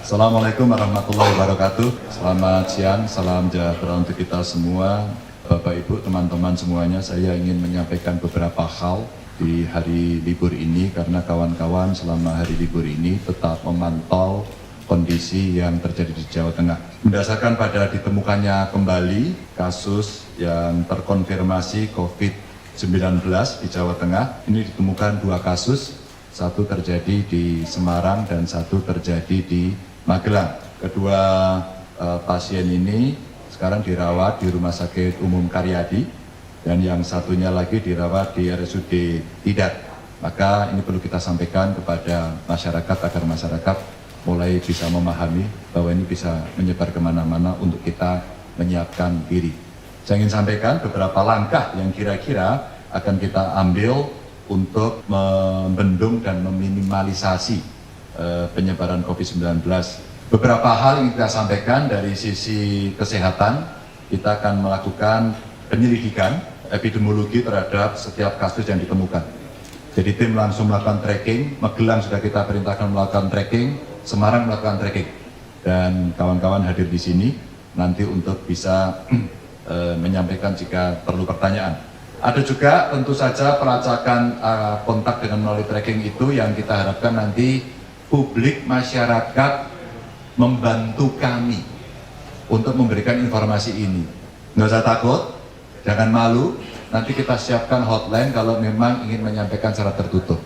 Assalamualaikum warahmatullahi wabarakatuh. Selamat siang, salam sejahtera untuk kita semua. Bapak Ibu, teman-teman semuanya, saya ingin menyampaikan beberapa hal di hari libur ini karena kawan-kawan selama hari libur ini tetap memantau kondisi yang terjadi di Jawa Tengah. Berdasarkan pada ditemukannya kembali kasus yang terkonfirmasi COVID-19 di Jawa Tengah, ini ditemukan 2 kasus, satu terjadi di Semarang dan satu terjadi di Magelang. Kedua pasien ini sekarang dirawat di Rumah Sakit Umum Karyadi dan yang satunya lagi dirawat di RSUD Tidar. Maka ini perlu kita sampaikan kepada masyarakat agar masyarakat mulai bisa memahami bahwa ini bisa menyebar kemana-mana untuk kita menyiapkan diri. Saya ingin sampaikan beberapa langkah yang kira-kira akan kita ambil untuk membendung dan meminimalisasi penyebaran COVID-19. Beberapa hal yang kita sampaikan dari sisi kesehatan, kita akan melakukan penyelidikan epidemiologi terhadap setiap kasus yang ditemukan. Jadi tim langsung melakukan tracking, Magelang sudah kita perintahkan melakukan tracking, Semarang melakukan tracking, dan kawan-kawan hadir di sini nanti untuk bisa menyampaikan jika perlu pertanyaan. Ada juga tentu saja pelacakan kontak dengan melalui tracking itu yang kita harapkan nanti publik masyarakat membantu kami untuk memberikan informasi ini. Nggak usah takut, jangan malu, nanti kita siapkan hotline kalau memang ingin menyampaikan secara tertutup.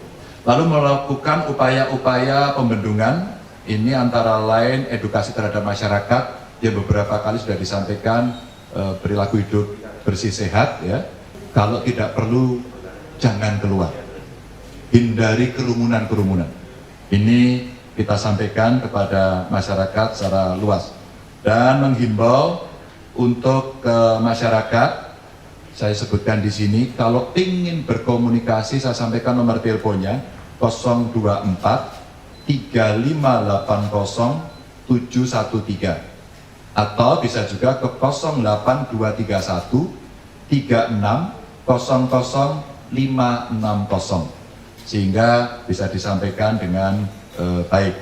Lalu melakukan upaya-upaya pembendungan, ini antara lain edukasi terhadap masyarakat, yang beberapa kali sudah disampaikan, perilaku hidup bersih sehat, ya. Kalau tidak perlu, jangan keluar. Hindari kerumunan-kerumunan. Ini kita sampaikan kepada masyarakat secara luas. Dan menghimbau untuk ke masyarakat, saya sebutkan di sini, kalau ingin berkomunikasi, saya sampaikan nomor teleponnya 024 3580 713 atau bisa juga ke 08231 36 00 560 sehingga bisa disampaikan dengan baik.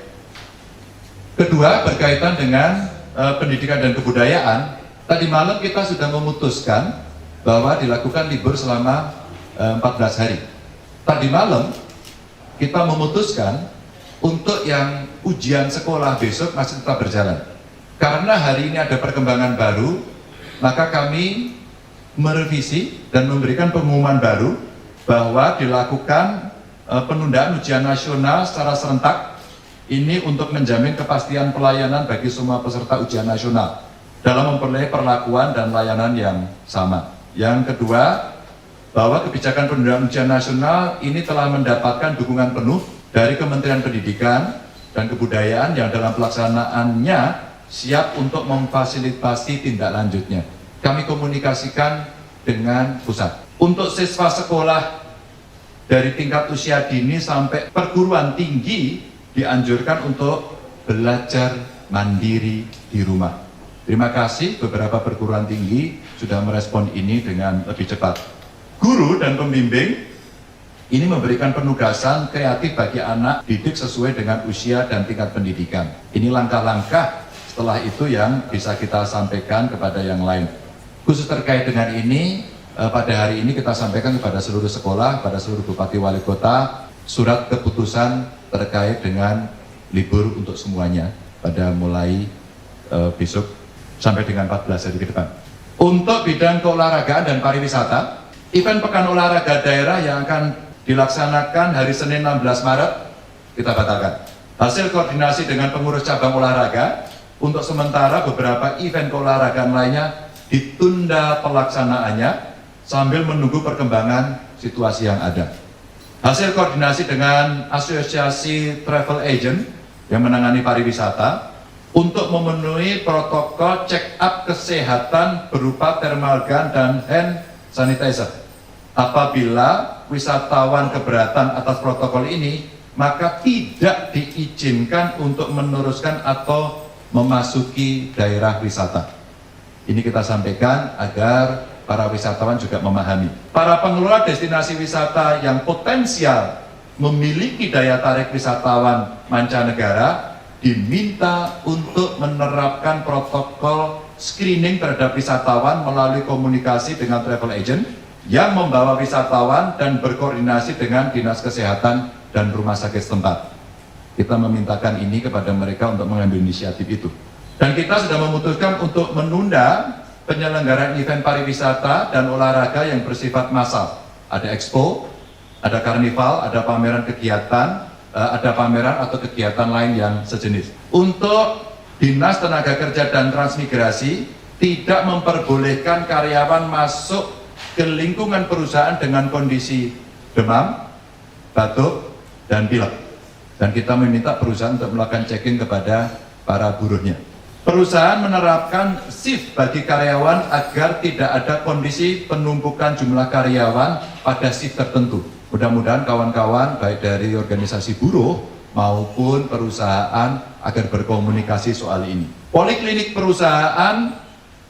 Kedua, berkaitan dengan pendidikan dan kebudayaan, tadi malam kita sudah memutuskan bahwa dilakukan libur selama 14 hari. Tadi malam kita memutuskan untuk yang ujian sekolah besok masih tetap berjalan. Karena hari ini ada perkembangan baru, maka kami merevisi dan memberikan pengumuman baru bahwa dilakukan penundaan ujian nasional secara serentak ini untuk menjamin kepastian pelayanan bagi semua peserta ujian nasional dalam memperoleh perlakuan dan layanan yang sama. Yang kedua, bahwa kebijakan penundaan ujian nasional ini telah mendapatkan dukungan penuh dari Kementerian Pendidikan dan Kebudayaan yang dalam pelaksanaannya siap untuk memfasilitasi tindak lanjutnya. Kami komunikasikan dengan pusat. Untuk siswa sekolah dari tingkat usia dini sampai perguruan tinggi dianjurkan untuk belajar mandiri di rumah. Terima kasih, beberapa perguruan tinggi sudah merespon ini dengan lebih cepat. Guru dan pembimbing ini memberikan penugasan kreatif bagi anak didik sesuai dengan usia dan tingkat pendidikan. Ini langkah-langkah setelah itu yang bisa kita sampaikan kepada yang lain. Khusus terkait dengan ini, pada hari ini kita sampaikan kepada seluruh sekolah, pada seluruh bupati wali kota, surat keputusan terkait dengan libur untuk semuanya pada mulai besok sampai dengan 14 hari ke depan. Untuk bidang keolahragaan dan pariwisata, event Pekan Olahraga Daerah yang akan dilaksanakan hari Senin 16 Maret kita batalkan. Hasil koordinasi dengan pengurus cabang olahraga, untuk sementara beberapa event keolahragaan lainnya ditunda pelaksanaannya sambil menunggu perkembangan situasi yang ada. Hasil koordinasi dengan Asosiasi Travel Agent yang menangani pariwisata untuk memenuhi protokol check-up kesehatan berupa thermal gun dan hand sanitizer. Apabila wisatawan keberatan atas protokol ini, maka tidak diizinkan untuk meneruskan atau memasuki daerah wisata. Ini kita sampaikan agar para wisatawan juga memahami. Para pengelola destinasi wisata yang potensial memiliki daya tarik wisatawan mancanegara diminta untuk menerapkan protokol screening terhadap wisatawan melalui komunikasi dengan travel agent yang membawa wisatawan dan berkoordinasi dengan Dinas Kesehatan dan rumah sakit setempat. Kita memintakan ini kepada mereka untuk mengambil inisiatif itu. Dan kita sudah memutuskan untuk menunda penyelenggaraan event pariwisata dan olahraga yang bersifat massal. Ada expo, ada karnival, ada pameran kegiatan, ada pameran atau kegiatan lain yang sejenis. Untuk Dinas Tenaga Kerja dan Transmigrasi tidak memperbolehkan karyawan masuk ke lingkungan perusahaan dengan kondisi demam, batuk, dan pilek. Dan kita meminta perusahaan untuk melakukan check-in kepada para buruhnya. Perusahaan menerapkan shift bagi karyawan agar tidak ada kondisi penumpukan jumlah karyawan pada shift tertentu. Mudah-mudahan kawan-kawan baik dari organisasi buruh maupun perusahaan agar berkomunikasi soal ini. Poliklinik perusahaan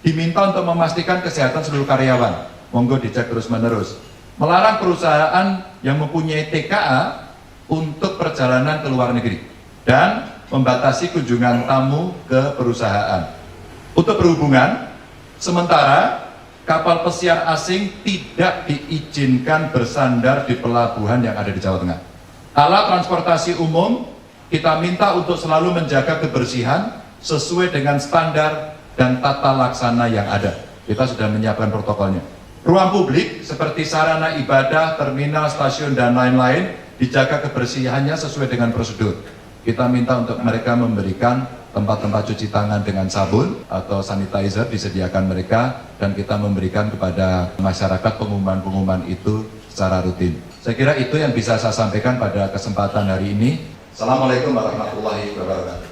diminta untuk memastikan kesehatan seluruh karyawan. Monggo dicek terus-menerus. Melarang perusahaan yang mempunyai TKA untuk perjalanan ke luar negeri dan membatasi kunjungan tamu ke perusahaan. Untuk berhubungan, sementara kapal pesiar asing tidak diizinkan bersandar di pelabuhan yang ada di Jawa Tengah. Alat transportasi umum kita minta untuk selalu menjaga kebersihan sesuai dengan standar dan tata laksana yang ada. Kita sudah menyiapkan protokolnya. Ruang publik seperti sarana ibadah, terminal, stasiun, dan lain-lain dijaga kebersihannya sesuai dengan prosedur. Kita minta untuk mereka memberikan tempat-tempat cuci tangan dengan sabun atau sanitizer disediakan mereka, dan kita memberikan kepada masyarakat pengumuman-pengumuman itu secara rutin. Saya kira itu yang bisa saya sampaikan pada kesempatan hari ini. Assalamualaikum warahmatullahi wabarakatuh.